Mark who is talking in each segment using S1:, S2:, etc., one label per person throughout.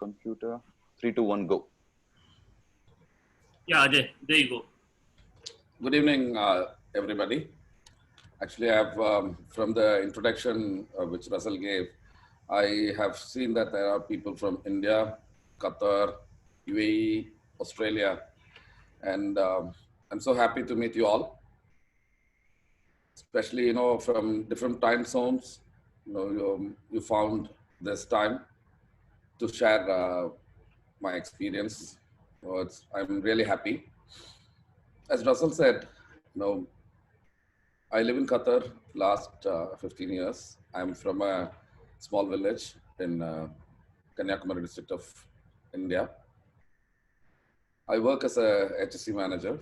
S1: computer. 3, 2, 1, go.
S2: Yeah, Ajay, there you go.
S3: Good evening, everybody. Actually, from the introduction which Russell gave, I have seen that there are people from India, Qatar, UAE, Australia, and I'm so happy to meet you all. Especially, from different time zones, you found this time to share my experience. So I'm really happy. As Russell said, I live in Qatar last 15 years. I'm from a small village in Kanyakumari district of India. I work as a HSC manager.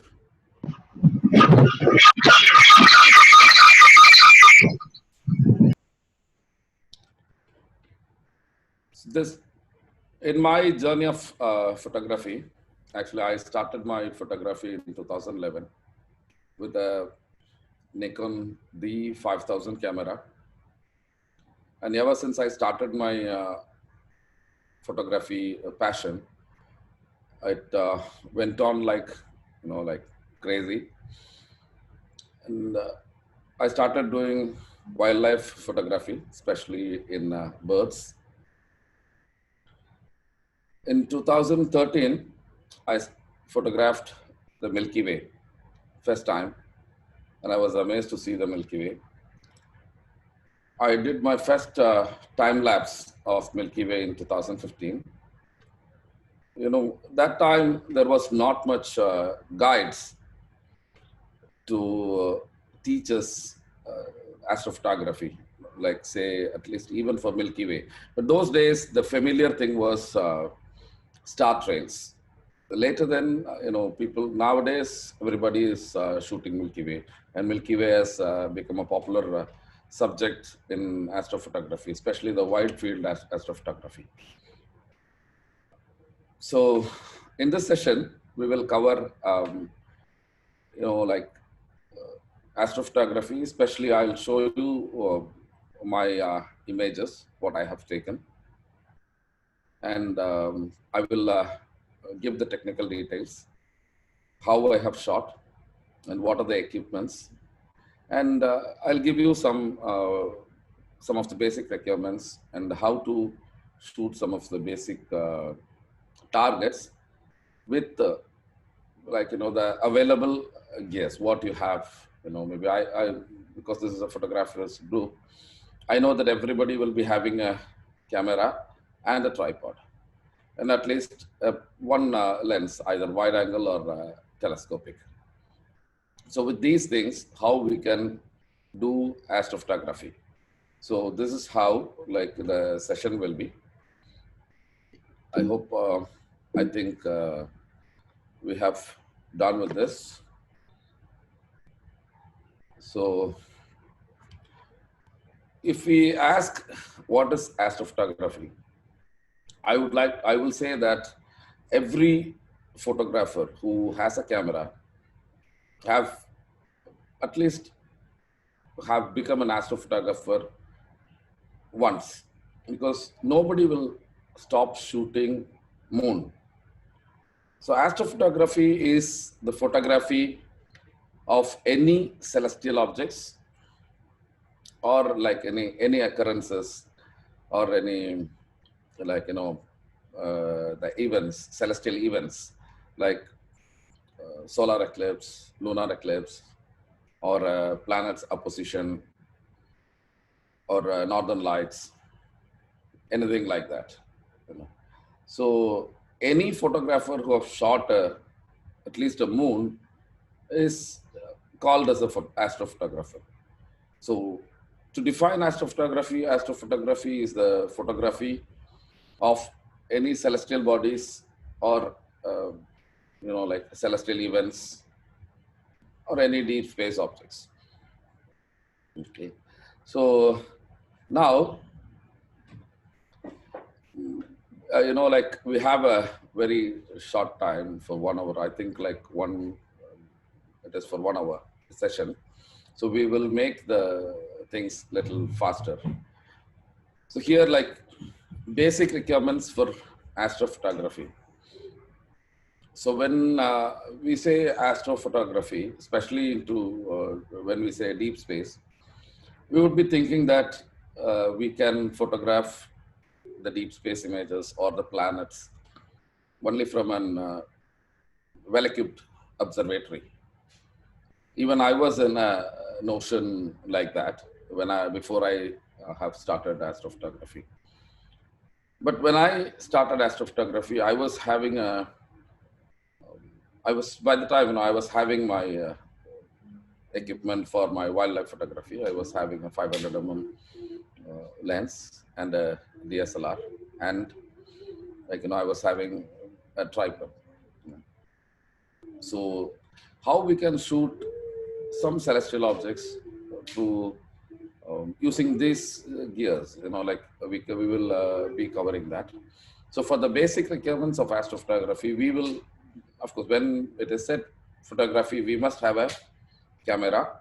S3: In my journey of photography, actually I started my photography in 2011 with a Nikon D5000 camera. And ever since I started my photography passion, it went on like crazy. And I started doing wildlife photography, especially in birds. In 2013, I photographed the Milky Way first time, and I was amazed to see the Milky Way. I did my first time lapse of Milky Way in 2015. That time there was not much guides to teach us astrophotography, like say at least even for Milky Way. But those days the familiar thing was star trails. Later then, people nowadays, everybody is shooting Milky Way, and Milky Way has become a popular subject in astrophotography, especially the wide field astrophotography. So in this session, we will cover, astrophotography, especially I'll show you my images, what I have taken. And I will give the technical details, how I have shot, and what are the equipments. And I'll give you some of the basic requirements and how to shoot some of the basic targets with the available gears, what you have. Maybe I because this is a photographer's group, I know that everybody will be having a camera and a tripod, and at least one lens, either wide angle or telescopic. So with these things, how we can do astrophotography. So this is how the session will be. I hope, I think we have done with this. So if we ask what is astrophotography, I will say that every photographer who has a camera have at least have become an astrophotographer once, because nobody will stop shooting moon. So astrophotography is the photography of any celestial objects, or like any occurrences, or any the events, celestial events, like solar eclipse, lunar eclipse, or planets opposition, or northern lights, anything like that. So any photographer who have shot at least a moon is called as a astrophotographer. So to define astrophotography is the photography of any celestial bodies, or celestial events, or any deep space objects. Okay, so now we have a very short time for 1 hour. I think it is for 1 hour session. So we will make the things little faster. So here, basic requirements for astrophotography. So when we say astrophotography, especially into when we say deep space, we would be thinking that we can photograph the deep space images or the planets only from an well-equipped observatory. Even I was in a notion like that before I have started astrophotography. But when I started astrophotography, I was by the time I was having my equipment for my wildlife photography. I was having a 500 lens and a DSLR, and I was having a tripod. So how we can shoot some celestial objects through using these gears, we will be covering that. So for the basic requirements of astrophotography, we will, of course, when it is said photography, we must have a camera.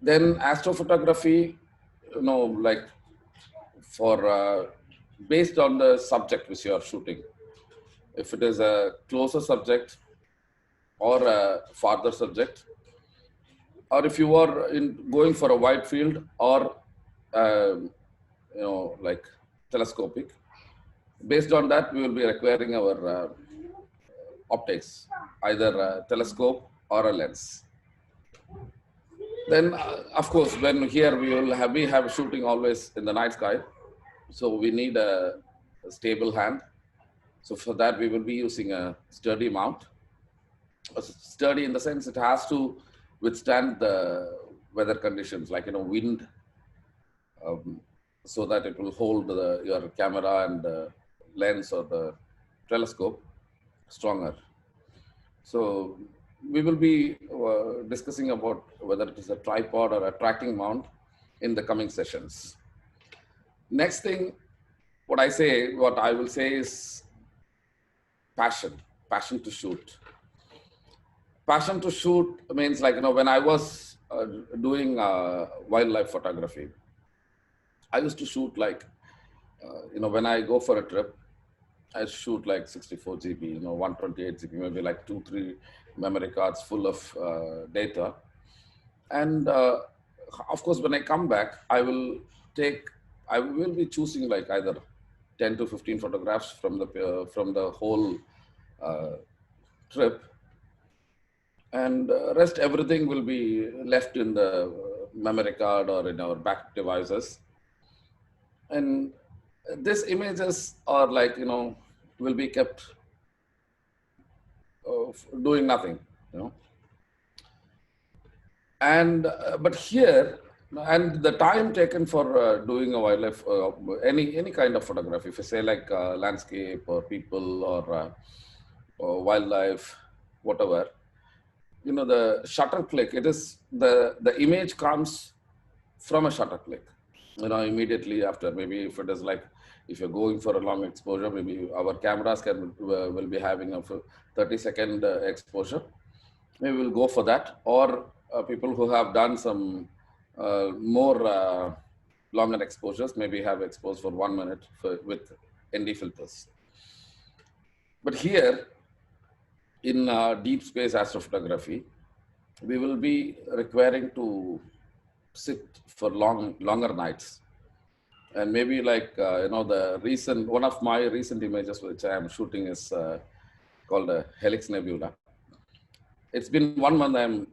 S3: Then astrophotography, based on the subject which you are shooting, if it is a closer subject or a farther subject, or if you are going for a wide field or telescopic, based on that we will be requiring our optics, either a telescope or a lens. Then of course, when here we have shooting always in the night sky, so we need a stable hand. So for that we will be using a sturdy mount. Sturdy in the sense it has to withstand the weather conditions, like wind, so that it will hold your camera and the lens or the telescope stronger. So we will be discussing about whether it is a tripod or a tracking mount in the coming sessions. Next thing, what I will say is passion to shoot. Passion to shoot means when I was doing wildlife photography, I used to shoot when I go for a trip, I shoot 64 GB, 128 GB, maybe 2-3 memory cards full of data. And of course, when I come back, I will be choosing either 10 to 15 photographs from the whole trip, and rest everything will be left in the memory card or in our back devices. And these images are will be kept doing nothing, and but here, and the time taken for doing a wildlife, any kind of photography, if you say landscape or people or wildlife, whatever, the shutter click, it is the image comes from a shutter click, immediately after. Maybe if it is if you're going for a long exposure, maybe our cameras will be having a 30-second exposure. Maybe we'll go for that. Or people who have done some more longer exposures, maybe have exposed for 1 minute with ND filters. But here in deep space astrophotography, we will be requiring to sit for longer nights. And maybe one of my recent images which I am shooting is called a Helix Nebula. It's been 1 month I'm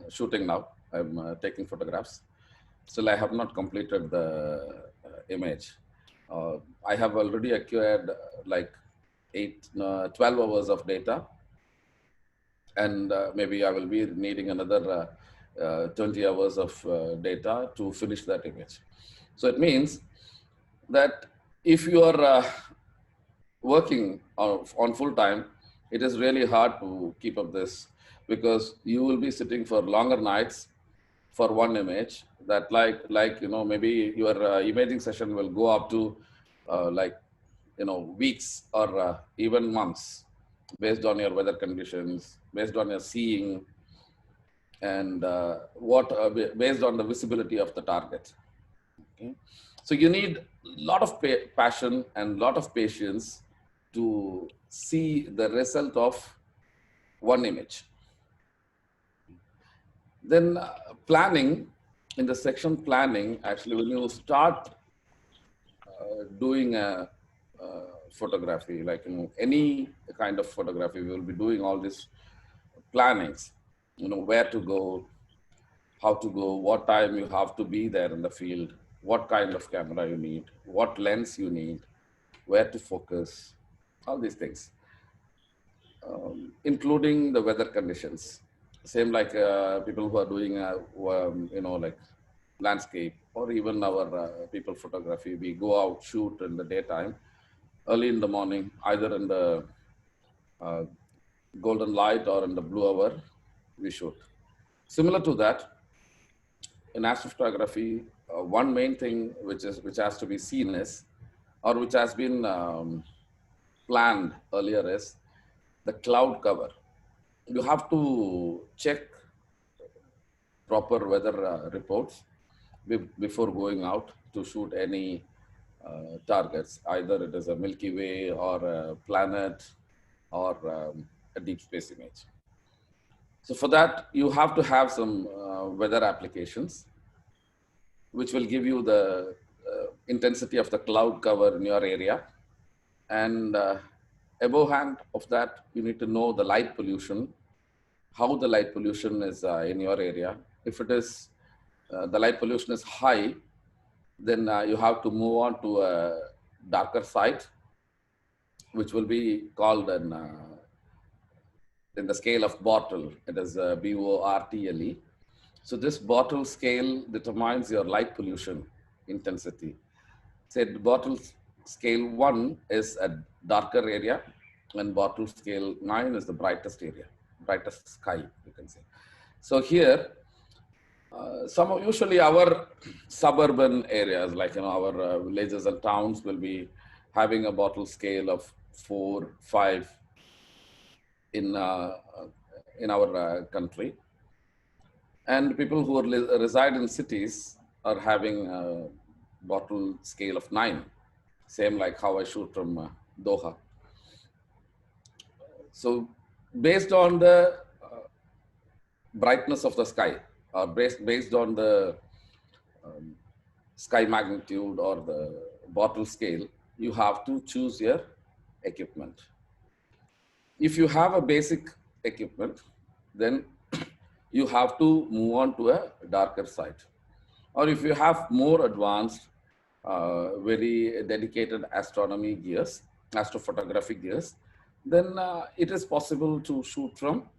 S3: shooting now. I'm taking photographs. Still, I have not completed the image. I have already acquired 12 hours of data. And maybe I will be needing another 20 hours of data to finish that image. So it means that if you are working on full time, it is really hard to keep up this, because you will be sitting for longer nights for one image. That maybe your imaging session will go up to weeks or even months, based on your weather conditions, based on your seeing, and based on the visibility of the target. Okay. So you need a lot of passion and lot of patience to see the result of one image. Then planning, in the section planning, actually when you start doing a photography, like any kind of photography, we will be doing all these plannings, where to go, how to go, what time you have to be there in the field, what kind of camera you need, what lens you need, where to focus, all these things, including the weather conditions. Same like people who are doing, like landscape or even our people photography. We go out, shoot in the daytime, early in the morning, either in the uh, golden light or in the blue hour, we shoot. Similar to that, in astrophotography, one main thing which has to be seen is, or which has been planned earlier is the cloud cover. You have to check proper weather reports before going out to shoot any targets. Either it is a Milky Way or a planet or a deep space image. So for that, you have to have some weather applications, which will give you the intensity of the cloud cover in your area. And above hand of that, you need to know the light pollution, how the light pollution is in your area. If it is, the light pollution is high, then you have to move on to a darker site, which will be called in the scale of Bortle. It is BORTLE. So this Bortle scale determines your light pollution intensity. Say Bortle scale 1 is a darker area, and Bortle scale 9 is the brightest area, brightest sky, you can say. So here, usually our suburban areas, like our villages and towns, will be having a Bortle scale of 4, 5 in our country, and people who reside in cities are having a Bortle scale of 9, same like how I shoot from Doha. So based on the brightness of the sky, or based on the sky magnitude or the Bortle scale, you have to choose your equipment. If you have a basic equipment, then you have to move on to a darker site. Or if you have more advanced, very dedicated astronomy gears, astrophotographic gears, then it is possible to shoot from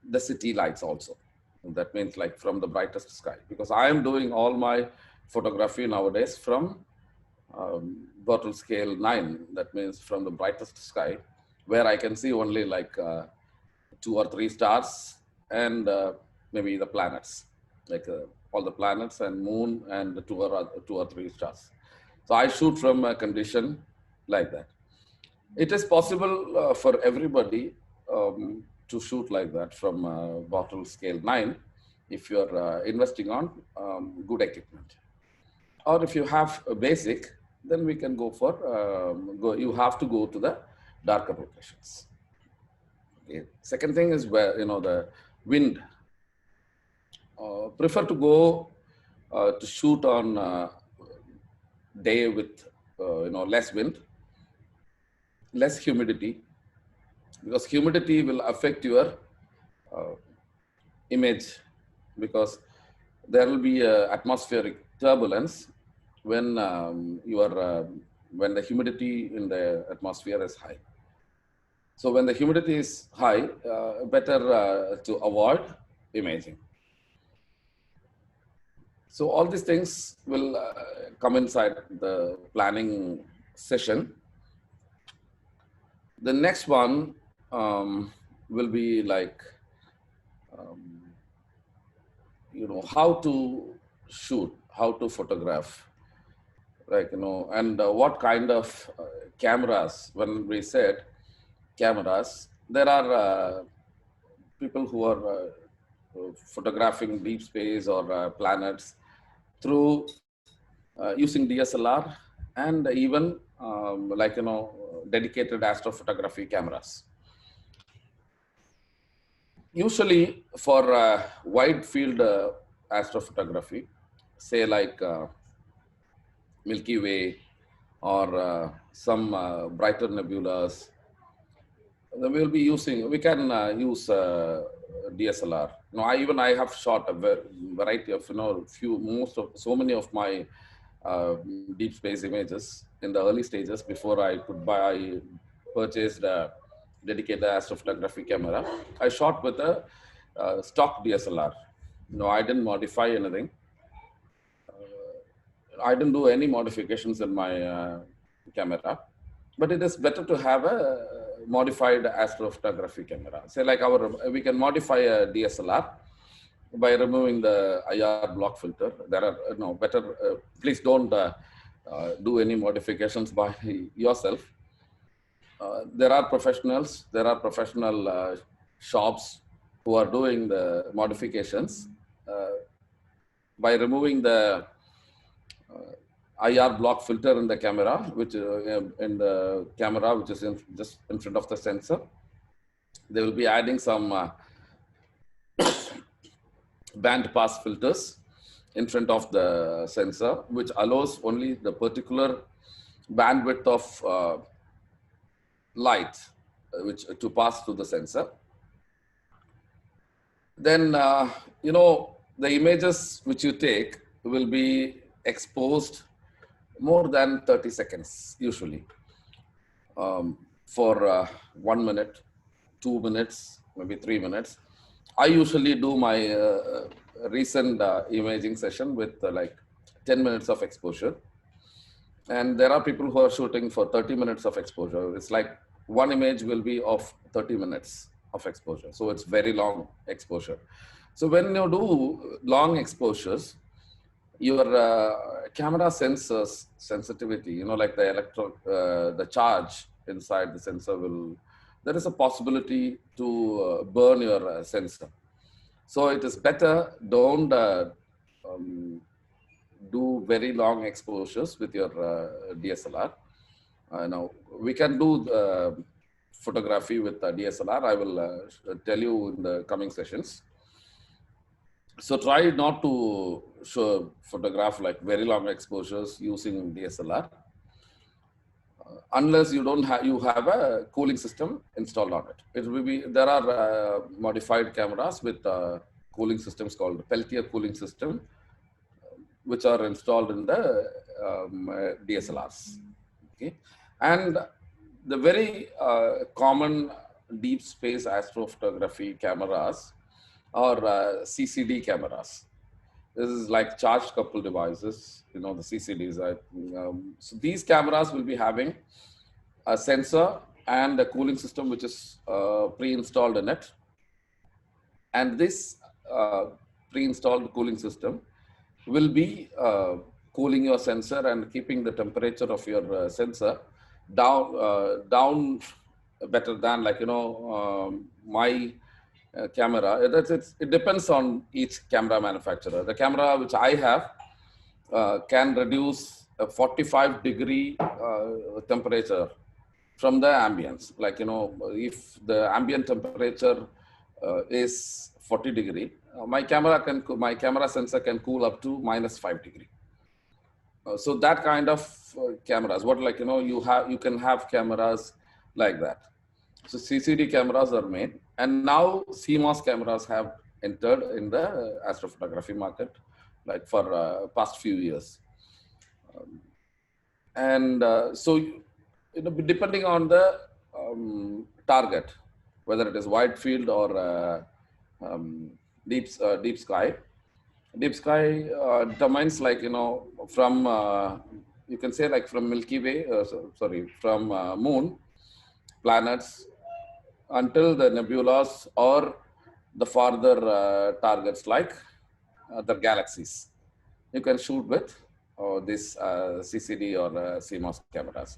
S3: the city lights also. That means like from the brightest sky, because I am doing all my photography nowadays from Bortle scale 9. That means from the brightest sky, where I can see only like 2 or 3 stars and maybe the planets, like all the planets and moon and 2 or 3 stars. So I shoot from a condition like that. It is possible for everybody to shoot like that from Bortle scale 9 if you're investing on good equipment. Or if you have a basic, then we can go for, you have to go to the darker locations. Okay. Second thing is where, the wind. Prefer to go to shoot on day with, less wind, less humidity, because humidity will affect your image, because there will be atmospheric turbulence when when the humidity in the atmosphere is high. So when the humidity is high, better to avoid imaging. So all these things will come inside the planning session. The next one will be like, how to shoot, how to photograph, like, and what kind of cameras. When we said cameras, there are people who are photographing deep space or planets through using DSLR and even dedicated astrophotography cameras. Usually for wide field astrophotography, say like Milky Way or some brighter nebulas, then we will be using, we can use DSLR. Now, I have shot a variety of, so many of my deep space images in the early stages before I purchased a dedicated astrophotography camera. I shot with a stock DSLR. No, I didn't modify anything. I didn't do any modifications in my camera, but it is better to have a modified astrophotography camera. Say like we can modify a DSLR by removing the IR block filter. There are better. Please don't do any modifications by yourself. There are professionals. There are professional shops who are doing the modifications by removing the IR block filter in the camera, which is just in front of the sensor. They will be adding some band pass filters in front of the sensor, which allows only the particular bandwidth of light which to pass through the sensor. Then the images which you take will be exposed more than 30 seconds usually, for 1 minute, 2 minutes, maybe 3 minutes. I usually do my recent imaging session with like 10 minutes of exposure. And there are people who are shooting for 30 minutes of exposure. It's like one image will be of 30 minutes of exposure. So it's very long exposure. So when you do long exposures, your camera sensors sensitivity, like the charge inside the sensor there is a possibility to burn your sensor. So it is better, don't do very long exposures with your DSLR. Now, we can do photography with DSLR. I will tell you in the coming sessions. So try not to photograph like very long exposures using DSLR, unless you have a cooling system installed on it. It will be, there are modified cameras with cooling systems called Peltier cooling system, which are installed in the DSLRs. Okay, and the very common deep space astrophotography cameras or CCD cameras. This is like charged couple devices, the CCDs. So these cameras will be having a sensor and a cooling system which is pre-installed in it. And this pre-installed cooling system will be cooling your sensor and keeping the temperature of your sensor down better than my camera. It depends on each camera manufacturer. The camera which I have can reduce a 45-degree temperature from the ambience. If the ambient temperature is 40 degree, my camera sensor can cool up to -5 degree. So that kind of cameras, you can have cameras like that. So CCD cameras are made, and now CMOS cameras have entered in the astrophotography market, like for past few years. So depending on the target, whether it is wide field or deep sky. Deep sky determines from you can say from Milky Way, from moon, planets, until the nebulas or the farther targets like the galaxies. You can shoot with this CCD or CMOS cameras.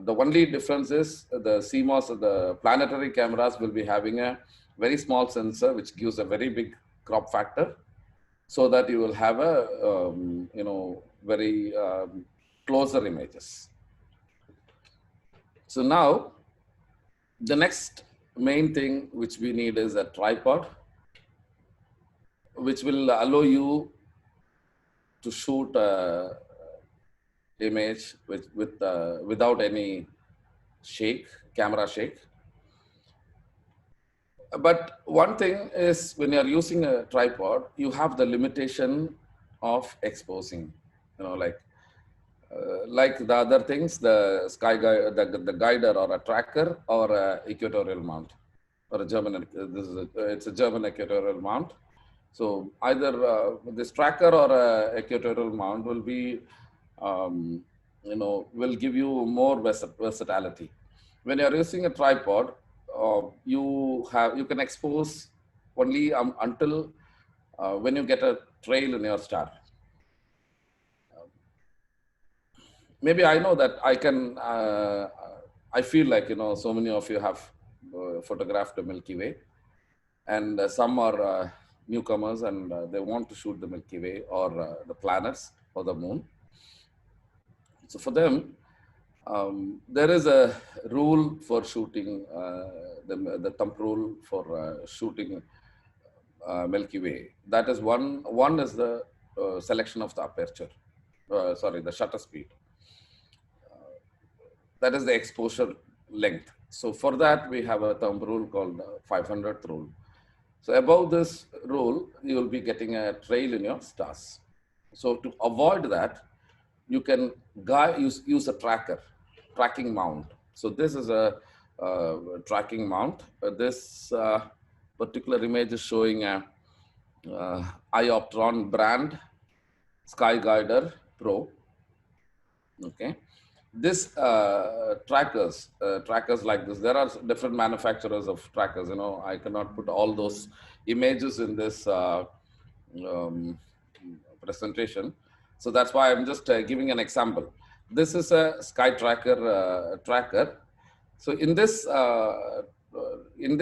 S3: The only difference is the CMOS, the planetary cameras will be having a very small sensor which gives a very big crop factor, so that you will have a very closer images. So now the next main thing which we need is a tripod, which will allow you to shoot a image without any shake, camera shake. But one thing is when you're using a tripod, you have the limitation of exposing, like the other things, the the guider or a tracker or a equatorial mount or a German, it's a German equatorial mount. So either this tracker or a equatorial mount will be, will give you more versatility. When you're using a tripod, you can expose only until when you get a trail in your star. Maybe I know that I can. I feel like so many of you have photographed the Milky Way, and some are newcomers and they want to shoot the Milky Way or the planets or the moon. So for them, there is a rule for shooting, the thumb rule for shooting Milky Way. That is one is the selection of the aperture, the shutter speed. That is the exposure length. So for that, we have a thumb rule called 500th rule. So above this rule, you will be getting a trail in your stars. So to avoid that, you can use a tracking mount. So this is a tracking mount. This particular image is showing a Ioptron brand SkyGuider Pro. Okay. This trackers like this, there are different manufacturers of trackers. I cannot put all those images in this presentation. So that's why I'm just giving an example. This is a SkyTracker tracker. So in this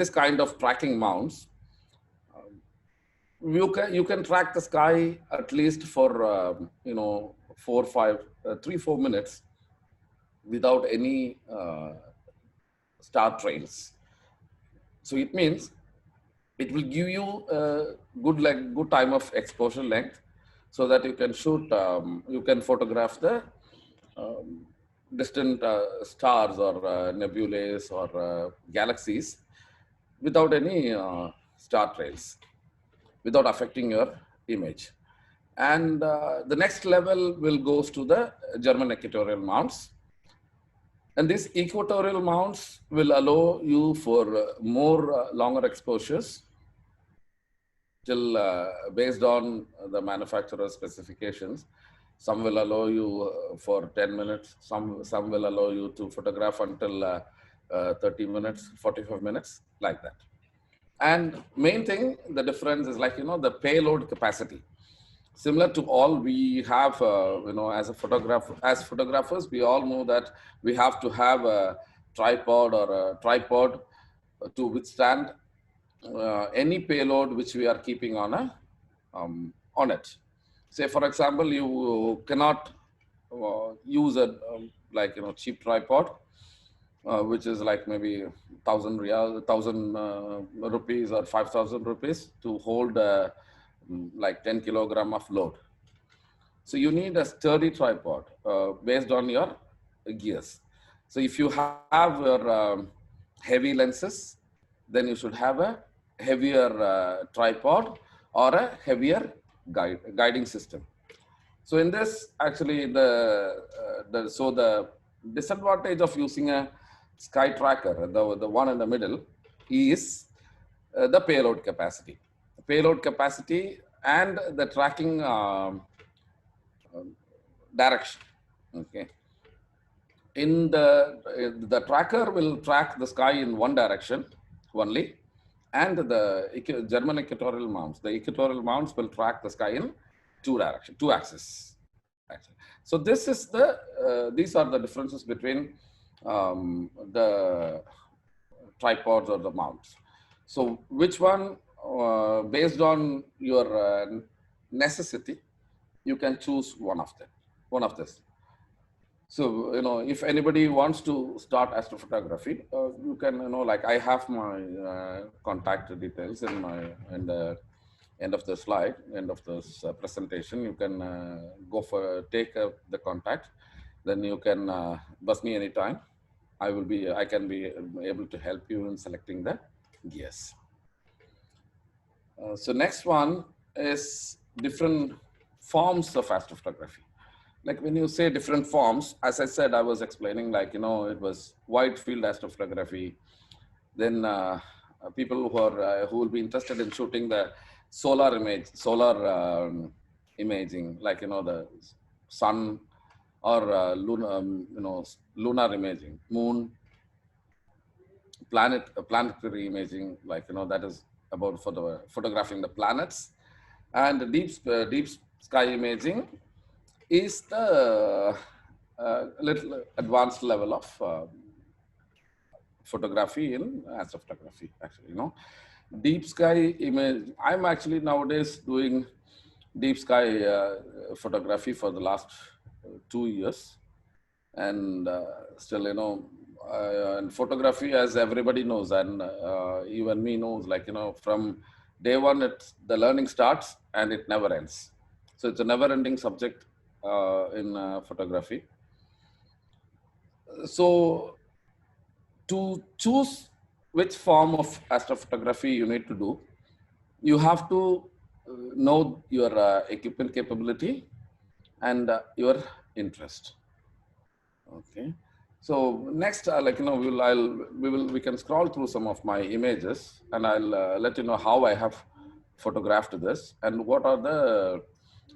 S3: kind of tracking mounts, you can track the sky at least for 3-4 minutes without any star trails. So it means it will give you a good time of exposure length, so that you can shoot, you can photograph the distant stars or nebulae or galaxies without any star trails, without affecting your image. And the next level goes to the German equatorial mounts. And these equatorial mounts will allow you for more longer exposures till based on the manufacturer's specifications. Some will allow you for 10 minutes. Some will allow you to photograph until 30 minutes, 45 minutes, like that. And main thing, the difference is the payload capacity. Similar to all, we have, as photographers, we all know that we have to have a tripod or a tripod to withstand any payload which we are keeping on it. Say, for example, you cannot use a cheap tripod, which is like maybe 1,000 rupees or 5,000 rupees to hold like 10 kilogram of load. So you need a sturdy tripod based on your gears. So if you have your heavy lenses, then you should have a heavier tripod or a heavier guiding system. So in this, actually, the disadvantage of using a sky tracker, the one in the middle, is the payload capacity. Payload capacity and the tracking direction. Okay. In the tracker will track the sky in one direction only, and the German equatorial mounts, the equatorial mounts will track the sky in two axes. So this is these are the differences between the tripods or the mounts. So which one, based on your necessity, you can choose one of them. one of this. So, if anybody wants to start astrophotography, you can, like I have my contact details in the end of the slide, end of this presentation. You can take the contact. Then you can buzz me anytime. I can be able to help you in selecting the gears. So next one is different forms of astrophotography. Like when you say different forms, as I said, I was explaining like, it was wide field astrophotography. Then people who will be interested in shooting the solar imaging, like, the sun or lunar imaging, moon, planetary imaging, like, that is about photographing the planets. And the deep sky imaging is the little advanced level of photography in astrophotography, actually. Deep sky image, I'm actually nowadays doing deep sky photography for the last 2 years. And still, and photography, as everybody knows, and even me knows, like, from day one, the learning starts and it never ends. So it's a never ending subject in photography. So to choose which form of astrophotography you need to do, you have to know your equipment capability and your interest. Okay. So next, we can scroll through some of my images, and I'll let you know how I have photographed this and what are the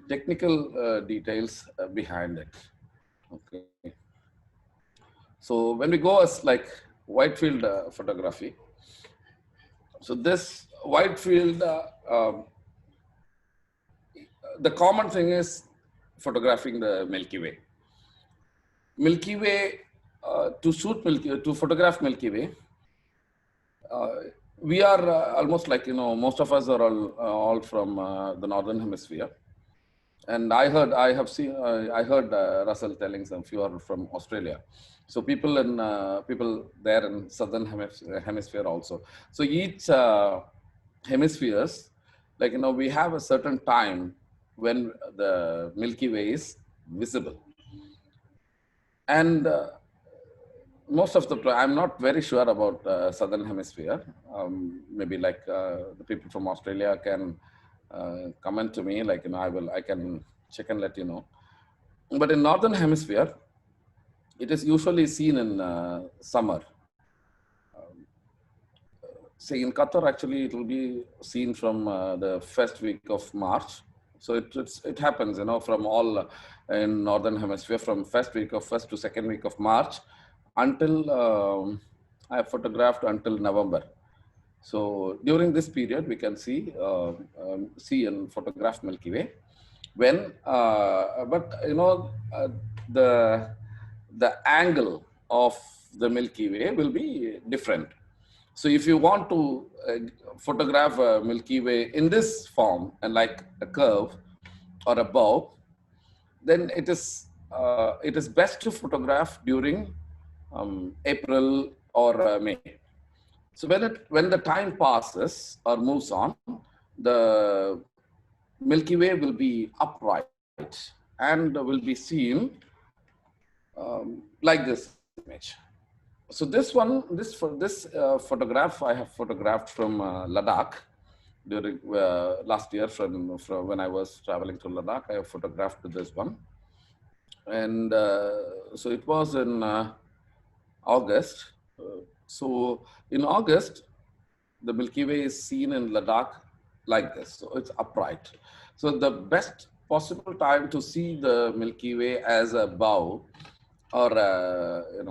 S3: technical details behind it. Okay. So when we go as like wide field photography, so this wide field, the common thing is photographing the Milky Way. Milky Way, to photograph Milky Way, we are almost like, most of us are all from the Northern Hemisphere. And I heard Russell telling some few are from Australia. So people there in Southern Hemisphere also. So each hemispheres, like, we have a certain time when the Milky Way is visible. And most of I'm not very sure about Southern Hemisphere. Maybe like the people from Australia can comment to me, like, I can check and let you know. But in Northern Hemisphere, it is usually seen in summer. Say in Qatar, actually, it will be seen from the first week of March. So it happens, from all in Northern Hemisphere, from first to second week of March until I have photographed until November. So during this period, we can see and photograph Milky Way. When, but the angle of the Milky Way will be different. So if you want to photograph a Milky Way in this form and like a curve or a bow, then it is best to photograph during April or May. So when the time passes or moves on, the Milky Way will be upright and will be seen like this image. So this photograph I have photographed from Ladakh during last year from when I was traveling to Ladakh. I have photographed this one, and so it was in August. So in August, the Milky Way is seen in Ladakh like this. So it's upright. So the best possible time to see the Milky Way as a bow or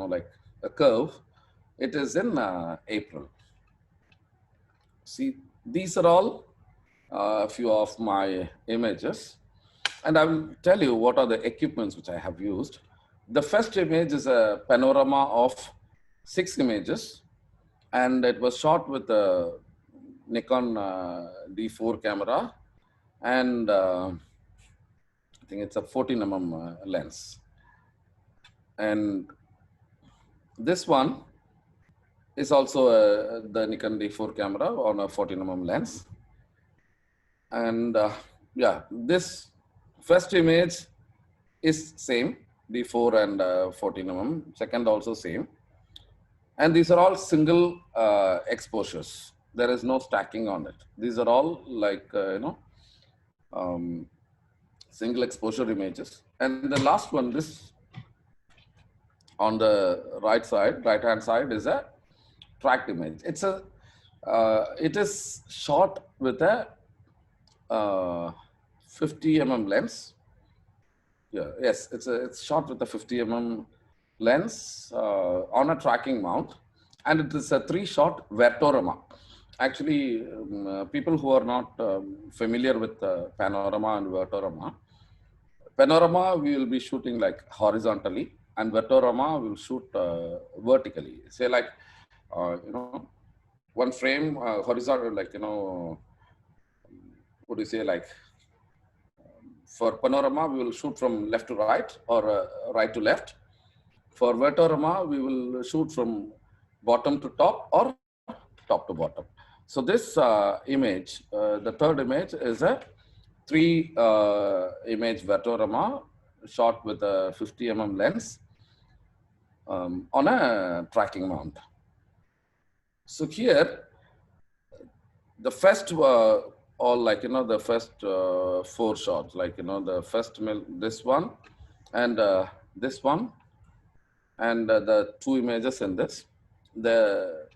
S3: like a curve, it is in April. See, these are all a few of my images, and I will tell you what are the equipments which I have used. The first image is a panorama of 6 images, and it was shot with a Nikon D4 camera and think it's a 14 mm lens. And this one is also the Nikon D4 camera on a 14 mm lens. And yeah, this first image is same, D4 and 14 mm, second also same. And these are all single exposures. There is no stacking on it. These are all like, single exposure images. And the last one, this on the right hand side is a tracked image. It is shot with a 50 mm lens. Yeah, yes, it's shot with a 50 mm lens on a tracking mount, and it is a 3-shot Vertorama. Actually, people who are not familiar with panorama and Vertorama, panorama we will be shooting like horizontally, and Vertorama will shoot vertically. Say like, one frame horizontal, like, what do you say, like, for panorama, we will shoot from left to right or right to left. For Vertorama, we will shoot from bottom to top or top to bottom. So this image, the third image, is a 3-image Vertorama shot with a 50 mm lens on a tracking mount. So here, the first the first 4 shots, like, the first this one and this one, and the 2 images in this, the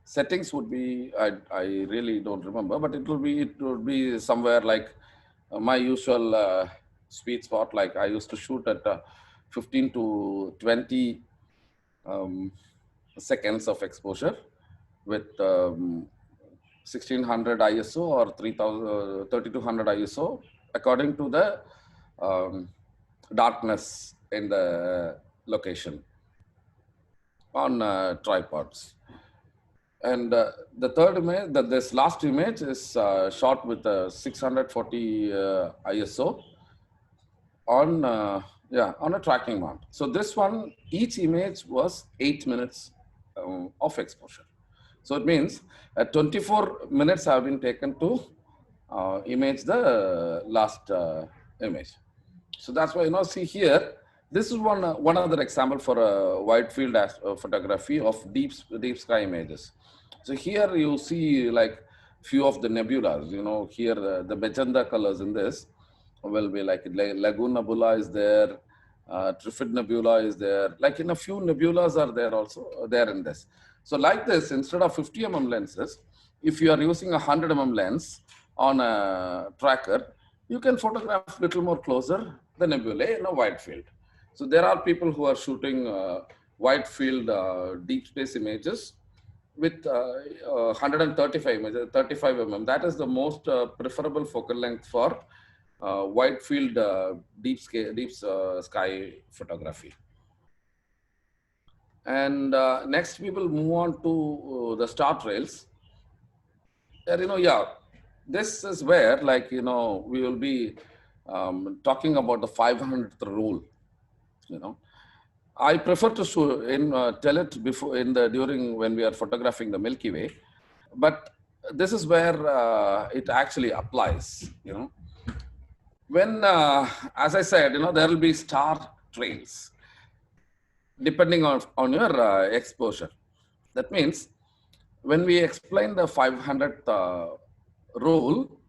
S3: settings would be, I really don't remember, but it would be somewhere like my usual sweet spot. Like I used to shoot at 15 to 20 seconds of exposure with 1600 ISO or 3200 ISO, according to the darkness in the location on tripods. And the third image, this last image is shot with 640 ISO on a tracking mount. So this one, each image was 8 minutes of exposure. So it means 24 minutes have been taken to image the last image. So that's why, see here, this is one other example for a wide field photography of deep sky images. So here you see like few of the nebulas, here the magenta colors in this will be like Lagoon Nebula is there, Trifid Nebula is there, like a few nebulas are there also there in this. So like this, instead of 50 mm lenses, if you are using a 100 mm lens on a tracker, you can photograph a little more closer the nebulae in a wide field. So there are people who are shooting wide field deep space images with 135 images, 35 mm. That is the most preferable focal length for wide field deep sky photography. And next we will move on to the star trails. This is where, like, we will be talking about the 500th rule. I prefer to tell it before during when we are photographing the Milky Way, but this is where it actually applies. When, as I said, there will be star trails depending on your exposure. That means when we explain the 500th rule,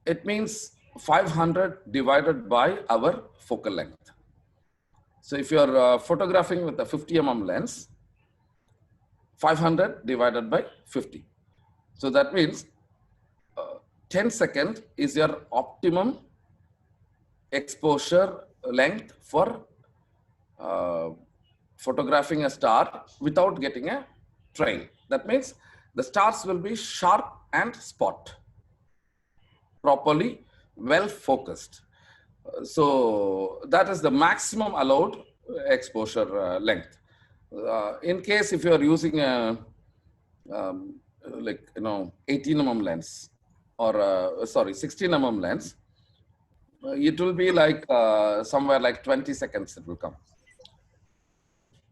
S3: it means 500 divided by our focal length. So if you are photographing with a 50 mm lens, 500 divided by 50. So that means 10 seconds is your optimum exposure length for photographing a star without getting a trail. That means the stars will be sharp and spot, properly, well focused. So that is the maximum allowed exposure length. In case if you are using a 18 mm lens or 16 mm lens, It will be like somewhere like 20 seconds it will come.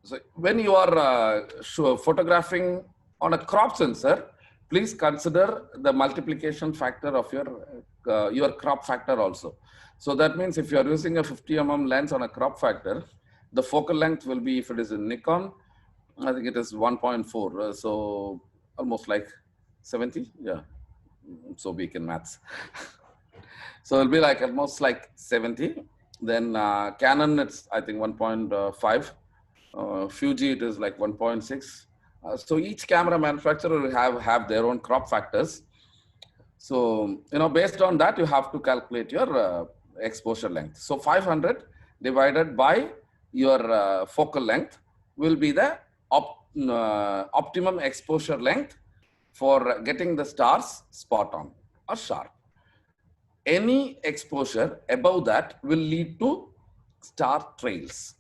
S3: So when you are photographing on a crop sensor, please consider the multiplication factor of your crop factor also. So that means if you are using a 50 mm lens on a crop factor, the focal length will be, if it is in Nikon, I think it is 1.4. So almost like 70. Yeah. So weak in maths. So it'll be like almost like 70. Then Canon, it's I think 1.5. Fuji, it is like 1.6. So each camera manufacturer will have their own crop factors. So, based on that, you have to calculate your exposure length. So 500 divided by your focal length will be the optimum exposure length for getting the stars spot on or sharp. Any exposure above that will lead to star trails.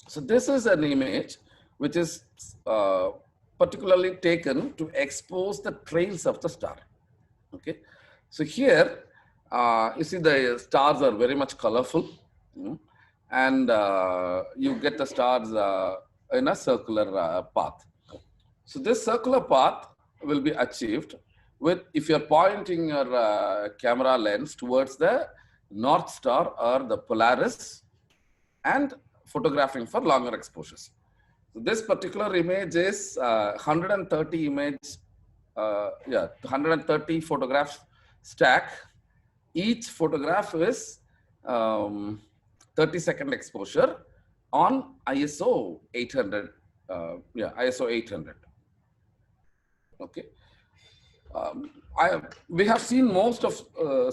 S3: So this is an image which is particularly taken to expose the trails of the star. Okay, so here you see the stars are very much colorful, and you get the stars in a circular path. So this circular path will be achieved with, if you're pointing your camera lens towards the North Star or the Polaris and photographing for longer exposures. So this particular image is 130 130 photographs stack. Each photograph is 30-second exposure on ISO 800. ISO 800. Okay. We have seen most of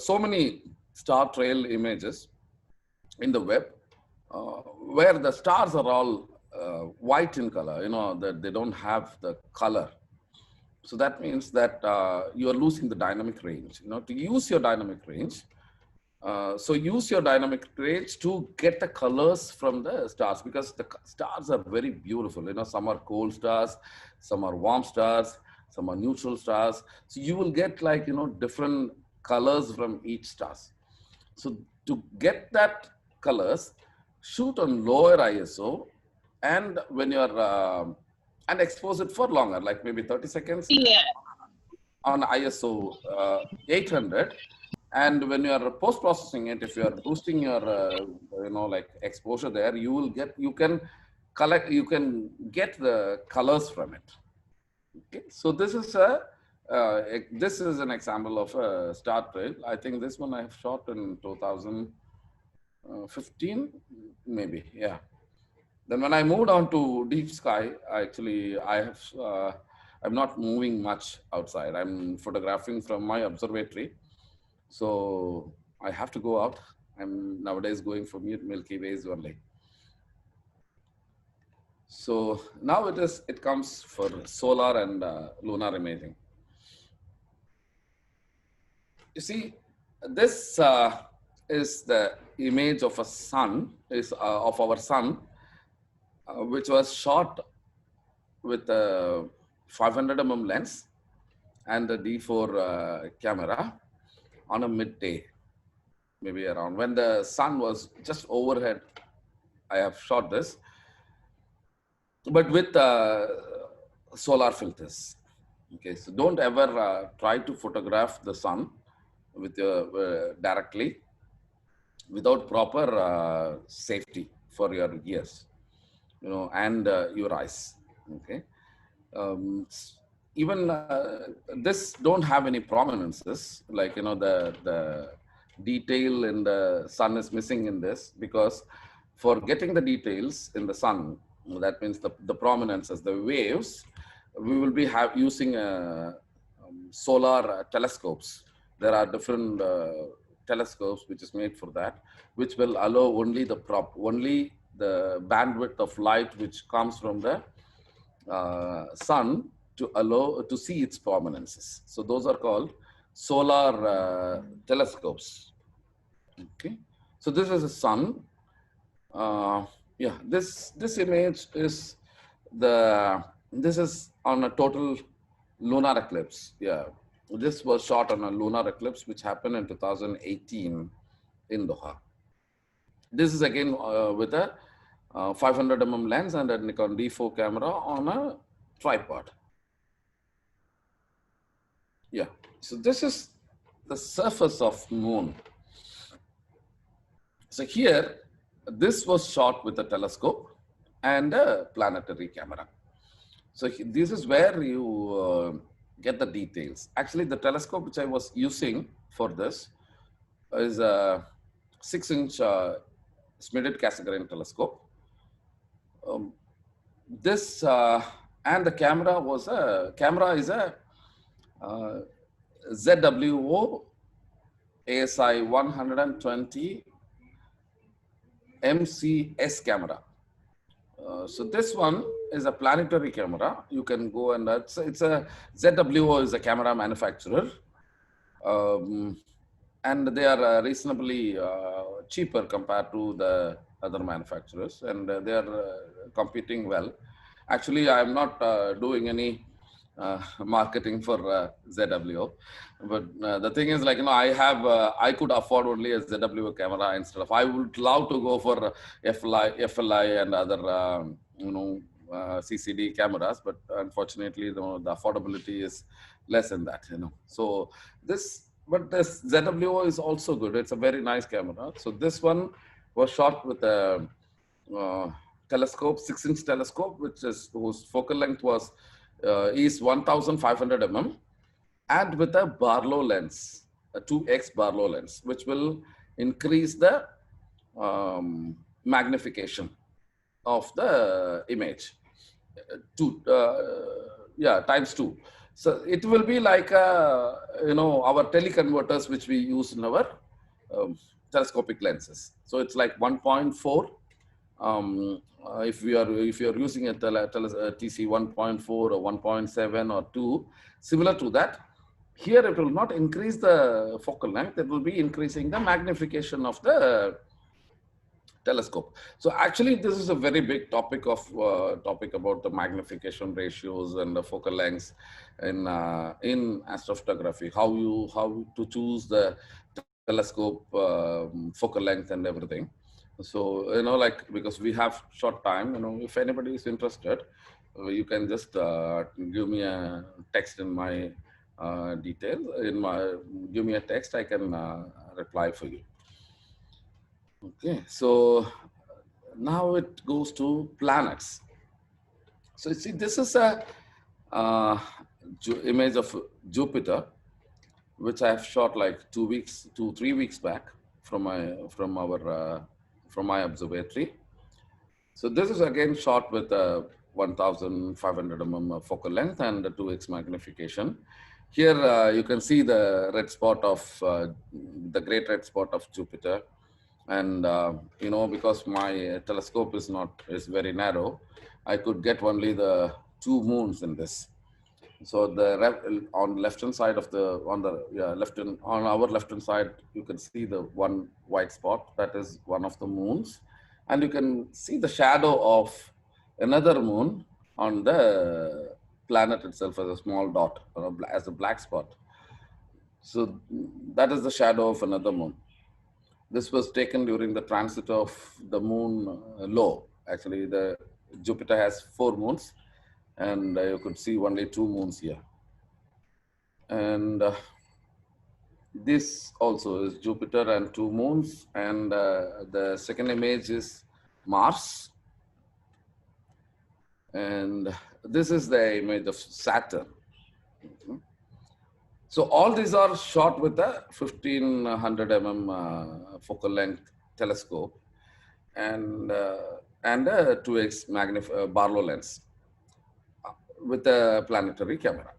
S3: so many star trail images in the web where the stars are all white in color, that they don't have the color. So that means that you are losing the dynamic range. To use your dynamic range, so use your dynamic range to get the colors from the stars, because the stars are very beautiful. Some are cold stars, some are warm stars, some are neutral stars. So you will get like, different colors from each stars. So to get that colors, shoot on lower ISO, and when you're and expose it for longer, like maybe 30 seconds on ISO 800. And when you are post-processing it, if you are boosting your, like exposure there, you can get the colors from it. Okay, so this is an example of a star trail. I think this one I have shot in 2015, maybe, yeah. Then when I moved on to deep sky, I'm not moving much outside. I'm photographing from my observatory. So I have to go out. I'm nowadays going for Milky Ways only. So now it comes for solar and lunar imaging. You see, this is the image of a sun, of our sun, which was shot with a 500 mm lens and a D4 camera on a midday, maybe around when the sun was just overhead. I have shot this, but with solar filters. Okay, so don't ever try to photograph the sun with directly without proper safety for your ears, and your eyes. Okay, even this don't have any prominences, like the detail in the sun is missing in this, because for getting the details in the sun, that means the prominences, the waves, we will be using solar telescopes. There are different telescopes which is made for that, which will allow only the bandwidth of light which comes from the sun to allow to see its prominences. So those are called solar telescopes. Okay, so this is a sun. This image is this is on a total lunar eclipse. Yeah, this was shot on a lunar eclipse which happened in 2018. in Doha. This is again with a 500 mm lens and a Nikon D4 camera on a tripod. Yeah, so this is the surface of moon. So here, this was shot with a telescope and a planetary camera. So this is where you get the details. Actually, the telescope which I was using for this is a 6-inch Schmidt Cassegrain telescope. This and the camera was is a ZWO ASI 120 MCS camera. So this one is a planetary camera. You can go and it's a ZWO is a camera manufacturer, and they are reasonably cheaper compared to the other manufacturers, and they are competing well. Actually, I am not doing any marketing for ZWO, but the thing is, like, I could afford only a ZWO camera instead of. I would love to go for FLI and other CCD cameras, but unfortunately, the affordability is less than that. So this ZWO is also good. It's a very nice camera. So this one was shot with a telescope, 6-inch telescope, whose focal length was is 1,500 mm, and with a Barlow lens, a 2x Barlow lens, which will increase the magnification of the image times 2. So it will be like our teleconverters which we use in our telescopic lenses. So it's like 1.4. If you are using a TC 1.4 or 1.7 or 2, similar to that, here it will not increase the focal length. It will be increasing the magnification of the telescope. So actually, this is a very big topic about the magnification ratios and the focal lengths in astrophotography. How to choose the telescope focal length and everything. So because we have short time, if anybody is interested, you can just give me a text in my details. Give me a text. I can reply for you. Okay, so now it goes to planets. So you see, this is a image of Jupiter, which I have shot like 2-3 weeks back from my observatory. So this is again shot with a 1,500 mm focal length and a 2x magnification. Here you can see the red spot of the great red spot of Jupiter. And because my telescope is very narrow, I could get only the 2 moons in this. So on left hand side of on our left hand side, you can see the one white spot that is one of the moons, and you can see the shadow of another moon on the planet itself as a small dot, as a black spot. So that is the shadow of another moon. This was taken during the transit of the moon low. Actually, the Jupiter has 4 moons, and you could see only 2 moons here. And this also is Jupiter and 2 moons. And the second image is Mars. And this is the image of Saturn. So all these are shot with a 1,500 mm focal length telescope and a 2x Barlow lens with a planetary camera.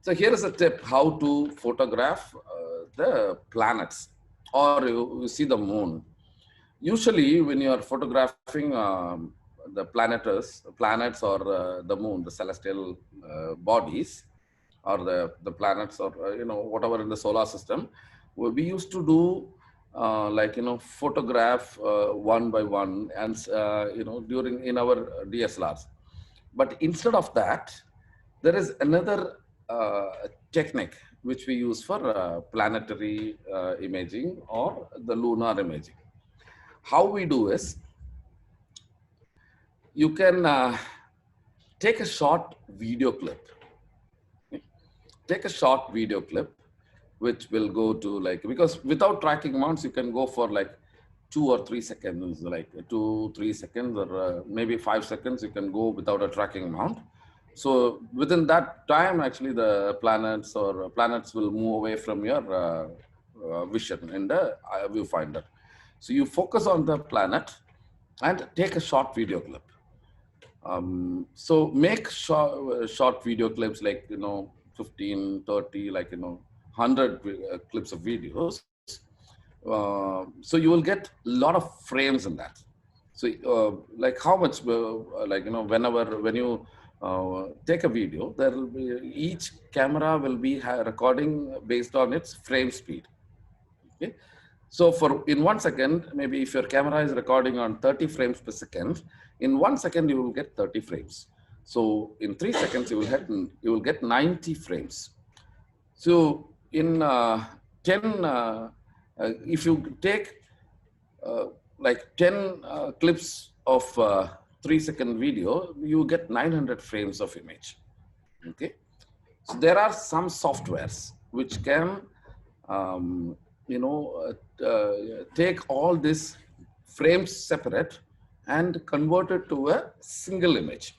S3: So here is a tip how to photograph the planets, or you see the moon. Usually when you are photographing the planets or the moon, the celestial bodies, or the planets, or whatever in the solar system, we used to do photograph one by one, and in our DSLRs. But instead of that, there is another technique which we use for planetary imaging or the lunar imaging. How we do is, you can take a short video clip. Take a short video clip, which will go to like, because without tracking mounts, you can go for like 2 or 3 seconds, like 2, 3 seconds, or maybe 5 seconds, you can go without a tracking mount. So within that time, actually the planets will move away from your vision in the viewfinder. So you focus on the planet and take a short video clip. So make short video clips, like, 15, 30, like, 100 clips of videos. So you will get a lot of frames in that. So like how much, when you take a video, there will be, each camera will be recording based on its frame speed. Okay. So in 1 second, maybe if your camera is recording on 30 frames per second, in 1 second you will get 30 frames. So in 3 seconds you will get 90 frames. So in 10, if you take like 10 clips of 3-second video, you get 900 frames of image. Okay. So there are some softwares which can take all these frames separate and convert it to a single image.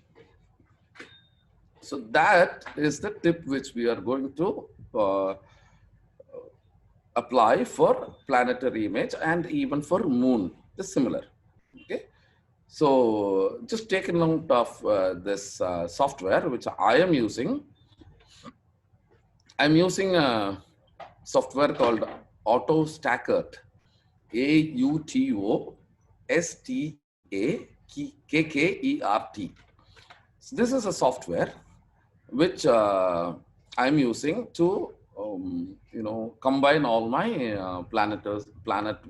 S3: So that is the tip which we are going to apply for planetary image, and even for moon, it's similar. Okay. So just take a note of this software which I am using. I'm using a software called AutoStackert, AutoStackert. So this is a software which I'm using to combine all my planet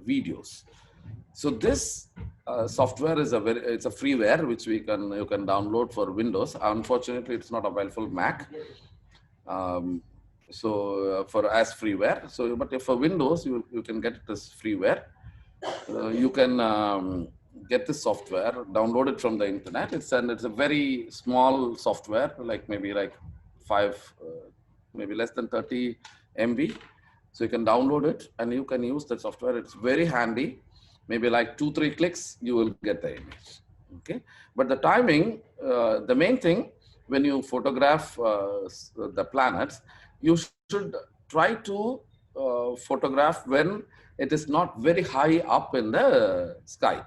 S3: videos. So this software is it's a freeware which you can download for Windows. Unfortunately, it's not available for Mac. As freeware. So, but if for Windows, you can get this freeware. You can get this software, download it from the internet. It's a very small software, like maybe like maybe less than 30 MB. So you can download it and you can use the software. It's very handy. Maybe like 2-3 clicks, you will get the image. Okay. But the timing, the main thing, when you photograph the planets, you should try to photograph when it is not very high up in the sky.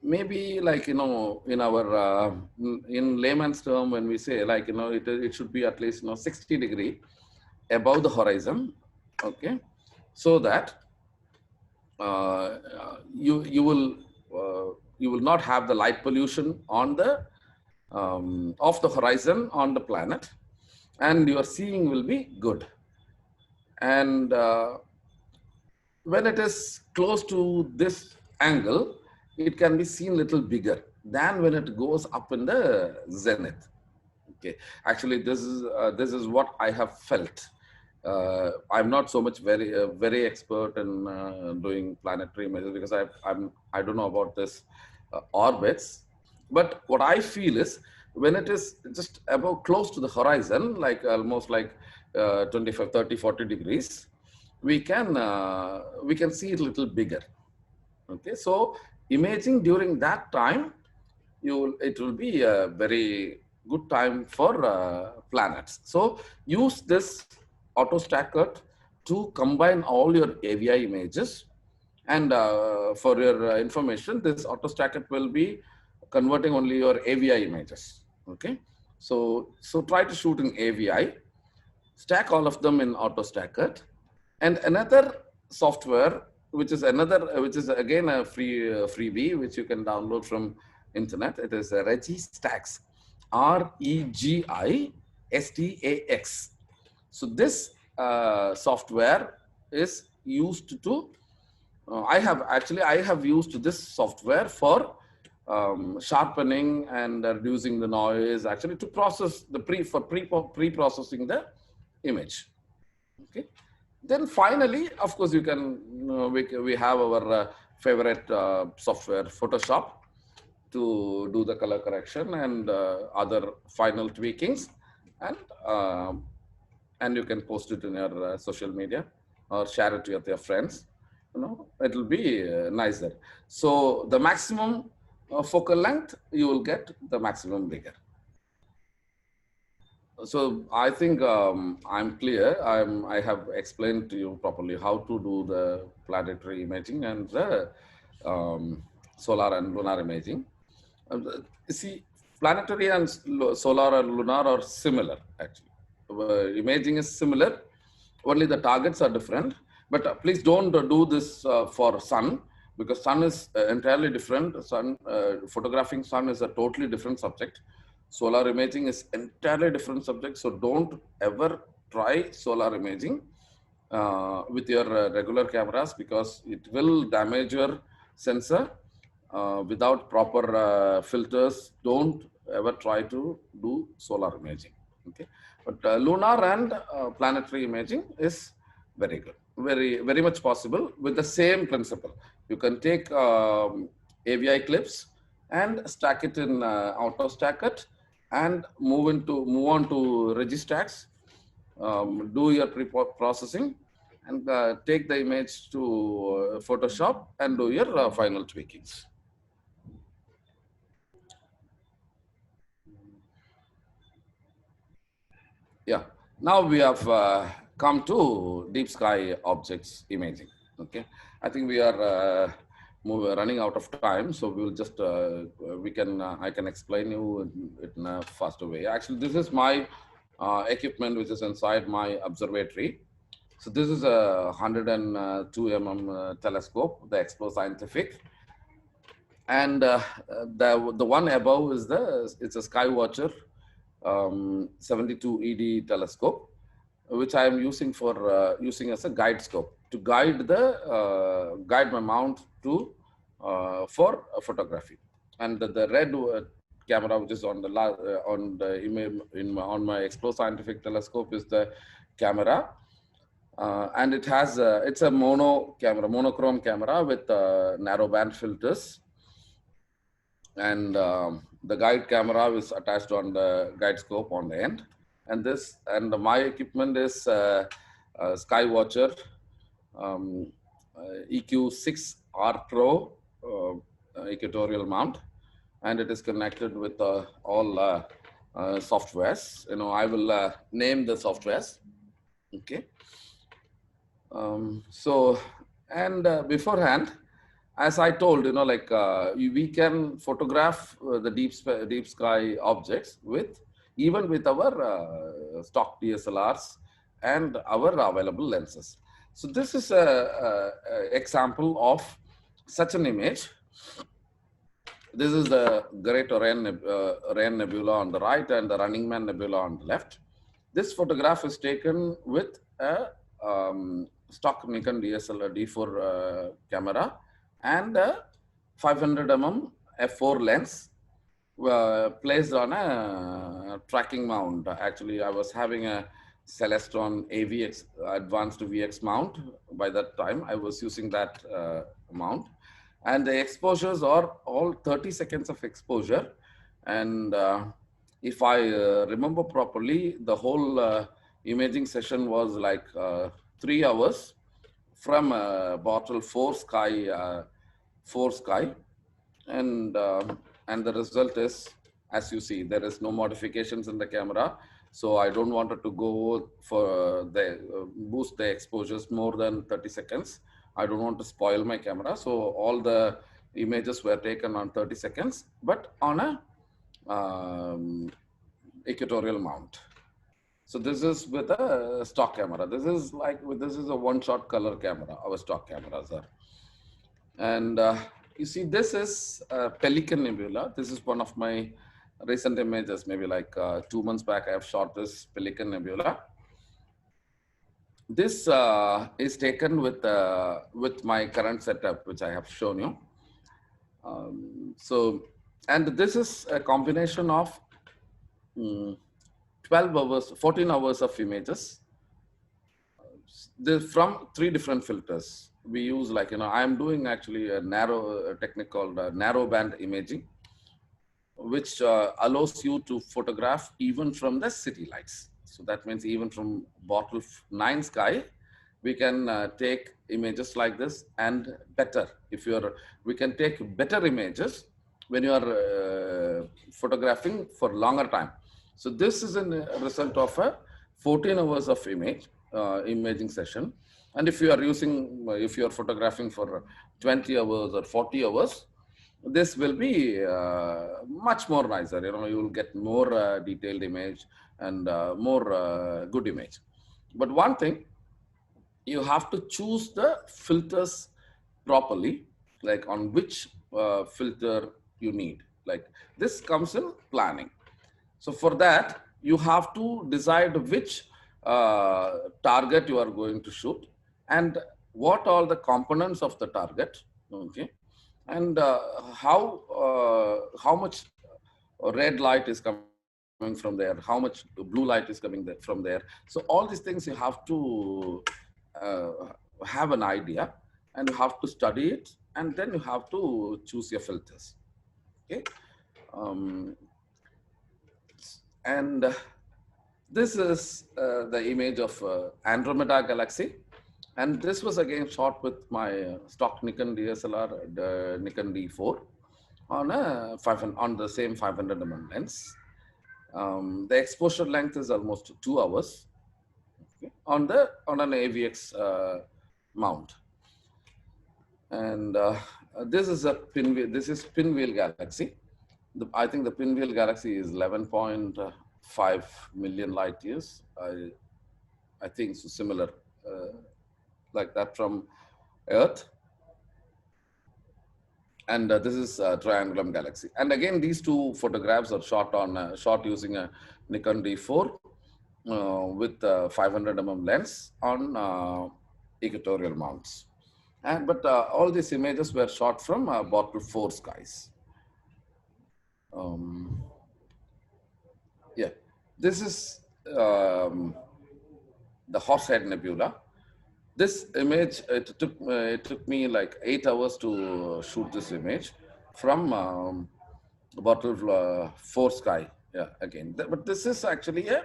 S3: Maybe like, in our, in layman's term, when we say like, it should be at least, 60 degrees above the horizon. Okay. So that you will not have the light pollution on the of the horizon on the planet, and your seeing will be good. And when it is close to this angle, it can be seen little bigger than when it goes up in the zenith. Okay, actually this is what I have felt. I'm not so much very expert in doing planetary images, because I don't know about this orbits. But what I feel is, when it is just above, close to the horizon, like almost like 25, 30, 40 degrees, we can see it a little bigger. Okay, so imaging during that time, it will be a very good time for planets. So use this AutoStackert to combine all your AVI images. And for your information, this AutoStackert will be converting only your AVI images. Okay, so try to shoot in AVI, stack all of them in AutoStackert. And another software, which is again a freebie, which you can download from internet. It is Registax, REGISTAX. So this software is used to. I have used this software for sharpening and reducing the noise, actually to process the pre-processing the image. Okay. Then finally, of course, you can we have our favorite software, Photoshop, to do the color correction and other final tweakings, and um, and you can post it in your social media or share it with your friends. You know, it will be nicer. So the maximum focal length, you will get the maximum bigger. So I think I'm clear. I have explained to you properly how to do the planetary imaging and the solar and lunar imaging. See, planetary and solar and lunar are similar actually. Imaging is similar, only the targets are different. But please don't do this for sun, because sun is entirely different. Sun photographing sun is a totally different subject. Solar imaging is entirely different subject. So don't ever try solar imaging with your regular cameras, because it will damage your sensor without proper filters. Don't ever try to do solar imaging. Okay, but lunar and planetary imaging is very good, very much possible with the same principle. You can take AVI clips and stack it in AutoStack and move on to Registax, do your pre-processing, and take the image to Photoshop and do your final tweakings. Yeah. Now we have come to deep sky objects imaging. Okay. I think we are running out of time, so we will just I can explain you in a faster way. Actually, this is my equipment which is inside my observatory. So this is a 102 telescope, the Explore Scientific, and the one above is it's a Skywatcher 72 ED telescope, which I am using for using as a guide scope to guide guide my mount to for photography. And the red camera, which is on the on the image on my Explore Scientific telescope, is the camera. And it has it's a monochrome camera with narrow band filters, and the guide camera is attached on the guide scope on the end. And my equipment is Skywatcher EQ6R Pro equatorial mount, and it is connected with all softwares. You know, I will name the softwares. Okay. So, and beforehand, as I told, you know, like we can photograph the deep sky objects even with our stock DSLRs and our available lenses. So this is a example of such an image. This is the Great Orion Nebula on the right and the Running Man Nebula on the left. This photograph is taken with a stock Nikon DSLR D4 camera and a 500 mm f4 lens placed on a tracking mount. Actually, I was having a Celestron AVX advanced VX mount. By that time, I was using that mount, and the exposures are all 30 seconds of exposure. And if I remember properly, the whole imaging session was like 3 hours from bottle 4 sky, and the result is, as you see, there is no modifications in the camera. So I don't want it to go for boost the exposures more than 30 seconds. I don't want to spoil my camera. So all the images were taken on 30 seconds, but on a equatorial mount. So this is with a stock camera. This is a one-shot color camera. Our stock cameras are. And you see, this is Pelican Nebula. This is one of my recent images. Maybe like 2 months back, I have shot this Pelican Nebula. This is taken with my current setup, which I have shown you. And this is a combination of 12 hours, 14 hours of images. from three different filters. We use like, I'm doing actually a technique called narrow band imaging, which allows you to photograph even from the city lights. So that means even from bottle 9 sky, we can take images like this and better. We can take better images when you are photographing for longer time. So this is a result of a 14 hours of imaging session. And if you are if you are photographing for 20 hours or 40 hours, this will be much more nicer. You will get more detailed image and more good image. But one thing, you have to choose the filters properly, like on which filter you need. Like this comes in planning. So for that, you have to decide which target you are going to shoot and what are the components of the target, okay, and how much red light is coming from there, how much blue light is coming from there. So all these things you have to uh, have an idea, and you have to study it, and then you have to choose your filters. Okay. Um, and This is the image of Andromeda Galaxy. And this was again shot with my stock Nikon DSLR, the Nikon D4, on on the same 500 mm lens. The exposure length is almost 2 hours, okay, on an AVX mount. And this is a pinwheel. This is Pinwheel Galaxy. I think the Pinwheel Galaxy is 11.5 million light years. I think so, similar like that from Earth. And this is Triangulum Galaxy. And again, these two photographs are shot using a Nikon D4 with 500 mm lens on equatorial mounts. But all these images were shot from bottle 4 skies. Yeah, this is the Horsehead Nebula. This image, it took me like 8 hours to shoot this image from bottle 4 sky. Yeah, again, but this is actually a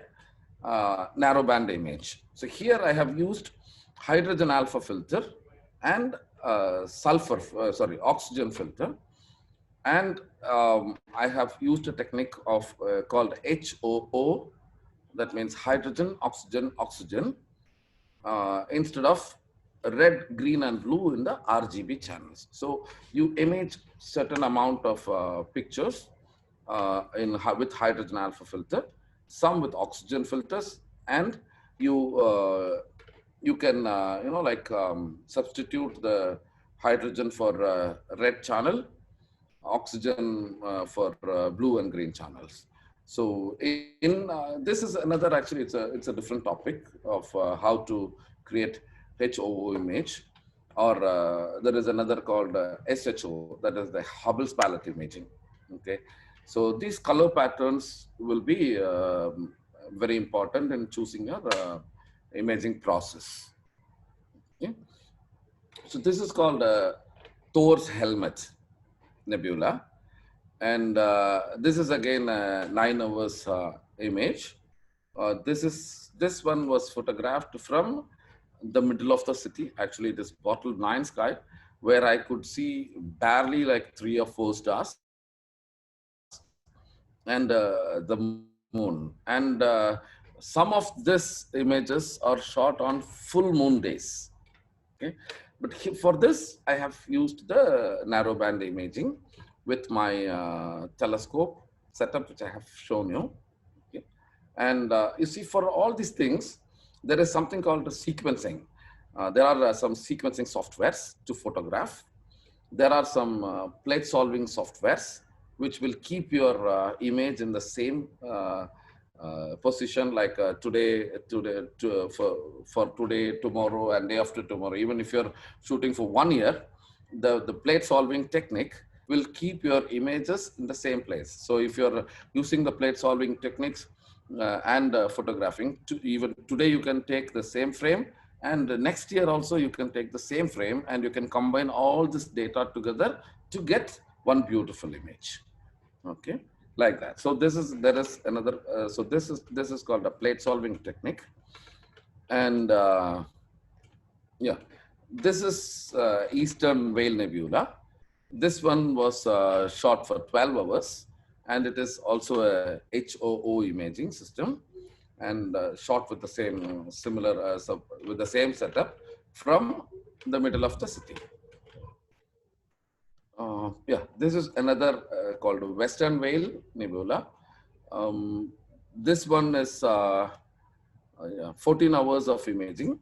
S3: narrow band image. So here I have used hydrogen alpha filter and oxygen filter. And I have used a technique of called HOO, that means hydrogen, oxygen, oxygen, instead of red, green, and blue in the RGB channels. So you image certain amount of pictures with hydrogen alpha filter, some with oxygen filters, and you can substitute the hydrogen for red channel, oxygen for blue and green channels. So this is another, actually it's a different topic of how to create HOO image, or there is another called SHO, that is the Hubble's palette imaging. Okay, so these color patterns will be very important in choosing your imaging process. Okay, so this is called Thor's Helmet Nebula. And this is again a 9 hours image. This one was photographed from the middle of the city. Actually, this bottle 9 sky, where I could see barely like 3 or 4 stars, and the moon. And some of these images are shot on full moon days. Okay, but for this I have used the narrow band imaging with my telescope setup, which I have shown you. Okay. And you see, for all these things, there is something called sequencing. There are some sequencing softwares to photograph. There are some plate solving softwares which will keep your image in the same position, like for today, tomorrow, and day after tomorrow. Even if you're shooting for 1 year, the plate solving technique will keep your images in the same place. So if you're using the plate solving techniques and photographing, even today you can take the same frame And next year also you can take the same frame and you can combine all this data together to get one beautiful image. Okay, like that. So there is another. So this is called a plate solving technique, and yeah, this is Eastern Whale Nebula. This one was shot for 12 hours, and it is also a HOO imaging system, and shot with the same with the same setup from the middle of the city. Yeah, this is another called Western Whale Nebula. This one is 14 hours of imaging.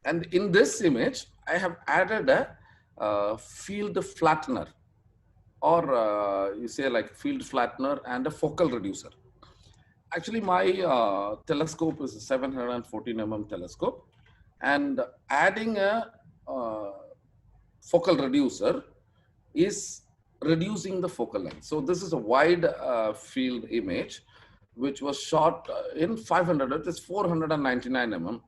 S3: And in this image, I have added a field flattener, or you say like field flattener and a focal reducer. Actually, my telescope is a 714 telescope, and adding a focal reducer is reducing the focal length. So this is a wide field image, which was shot in 500, it is 499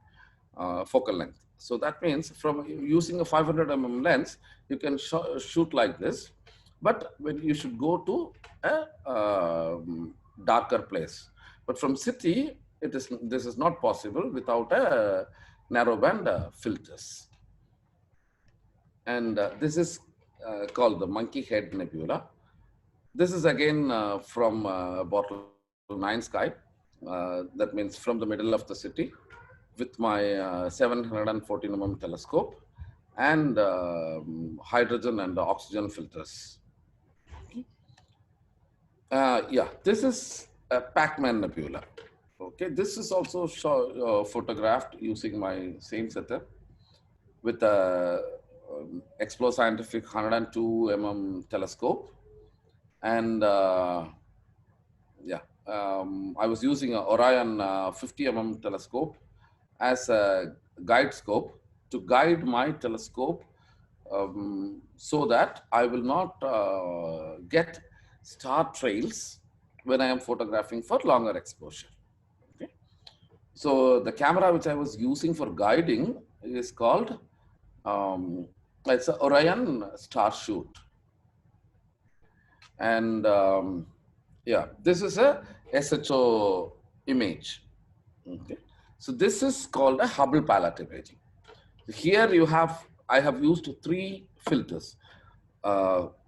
S3: focal length. So that means from using a 500 lens, you can shoot like this, but when you should go to a darker place. But from city, this is not possible without a narrowband filters. And this is called the Monkey Head Nebula. This is again from Bottle 9 sky. That means from the middle of the city with my 714 telescope and hydrogen and oxygen filters. Yeah, this is a Pac-Man Nebula. Okay, this is also photographed using my same setup with a Explore Scientific 102 telescope, and yeah, I was using an Orion 50 telescope as a guide scope to guide my telescope, so that I will not get star trails when I am photographing for longer exposure. Okay? So the camera which I was using for guiding is called it's an Orion Starshoot, and yeah, this is a SHO image. Okay, so this is called a Hubble palette imaging. Here I have used 3 filters: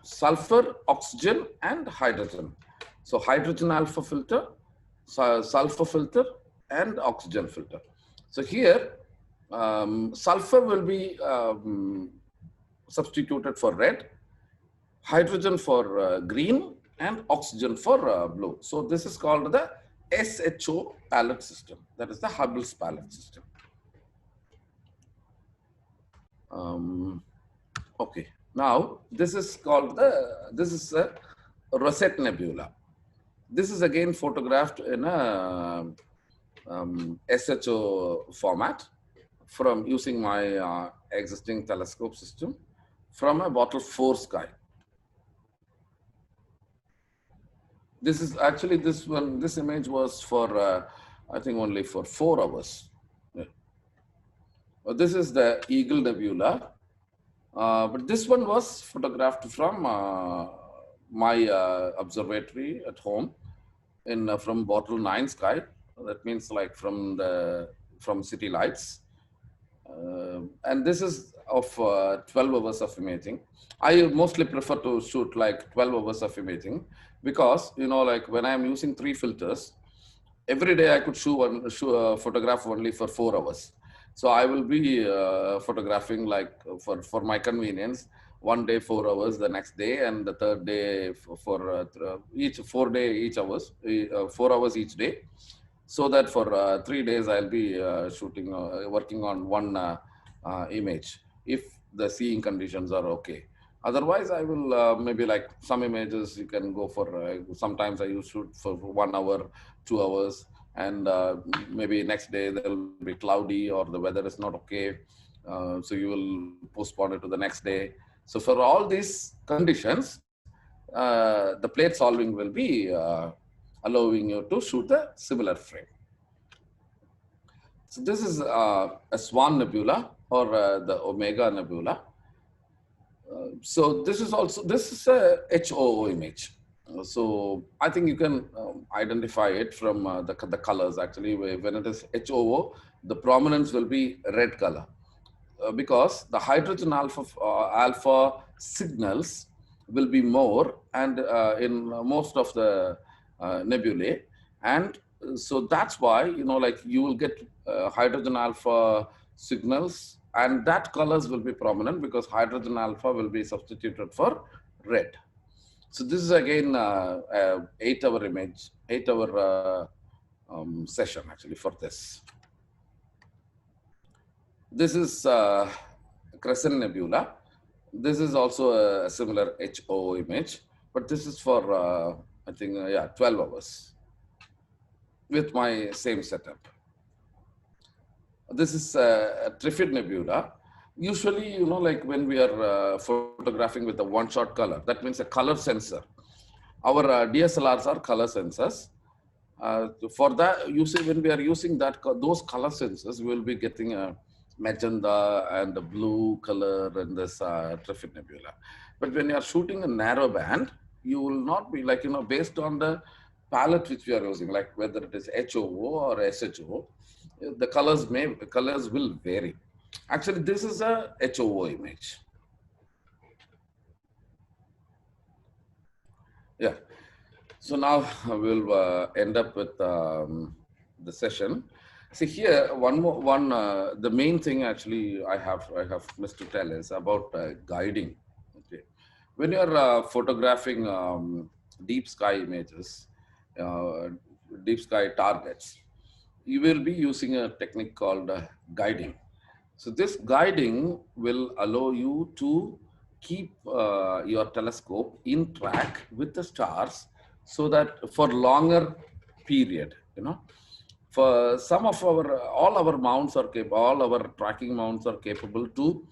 S3: sulfur, oxygen, and hydrogen. So hydrogen alpha filter, sulfur filter, and oxygen filter. So here, sulfur will be substituted for red, hydrogen for green, and oxygen for blue. So this is called the SHO palette system. That is the Hubble's palette system. Okay, now this is called this is a Rosette Nebula. This is again photographed in a SHO format from using my existing telescope system from a Bottle 4 sky. This is actually this image was for I think only for 4 hours. Yeah. This is the Eagle Nebula, but this one was photographed from my observatory at home in from Bottle 9 sky. That means like from city lights, and this is of 12 hours of imaging. I mostly prefer to shoot like 12 hours of imaging because, you know, like when I'm using 3 filters, every day I could photograph only for 4 hours. So I will be photographing like for my convenience, one day 4 hours, the next day, and the third day for each 4 hours, 4 hours each day. So that for 3 days I'll be shooting, working on one image if the seeing conditions are okay. Otherwise, I will maybe like some images you can go for. Sometimes I use shoot for 1 hour, 2 hours, and maybe next day there will be cloudy or the weather is not okay. So you will postpone it to the next day. So for all these conditions, the plate solving will be allowing you to shoot a similar frame. So this is a Swan Nebula or the Omega Nebula. So this is also, this is a HOO image. So I think you can identify it from the colors actually. When it is HOO, the prominence will be red color. Because the hydrogen alpha signals will be more and in most of the nebulae, and so that's why, you know, like you will get hydrogen alpha signals, and that colors will be prominent because hydrogen alpha will be substituted for red. So this is again 8-hour image, 8-hour session actually for this. This is Crescent Nebula. This is also a similar HO image, but this is for, I think, 12 hours with my same setup. This is a Trifid Nebula. Usually, you know, like when we are photographing with a one-shot color, that means a color sensor. Our DSLRs are color sensors. For that, you see, when we are using that, those color sensors, we will be getting a magenta and a blue color in this Trifid Nebula. But when you are shooting a narrow band, you will not be like, you know, based on the palette which we are using, like whether it is HOO or SHO, the colors will vary. Actually, this is a HOO image. Yeah. So now we'll end up with the session. See here, the main thing actually I have missed to tell is about guiding. Okay, when you're photographing deep sky images, uh, deep sky targets, you will be using a technique called guiding. So this guiding will allow you to keep your telescope in track with the stars, so that for longer period, you know, for some of all our mounts are capable, all our tracking mounts are capable to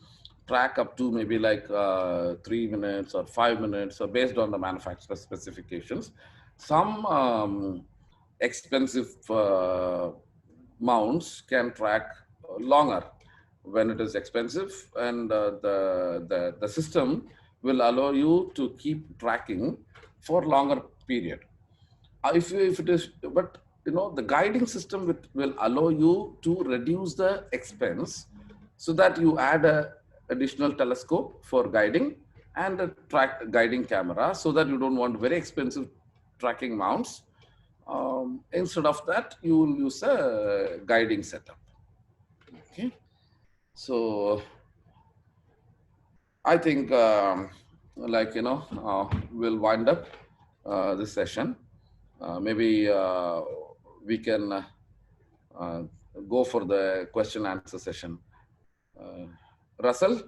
S3: track up to maybe like 3 minutes or 5 minutes, or based on the manufacturer specifications. Some expensive mounts can track longer when it is expensive, and the system will allow you to keep tracking for longer period. If it is, but you know, the guiding system will allow you to reduce the expense, so that you add a additional telescope for guiding and a guiding camera, so that you don't want very expensive tracking mounts. Instead of that, you will use a guiding setup. Okay, so I think like, you know, we'll wind up this session. Maybe we can go for the question answer session. Russell,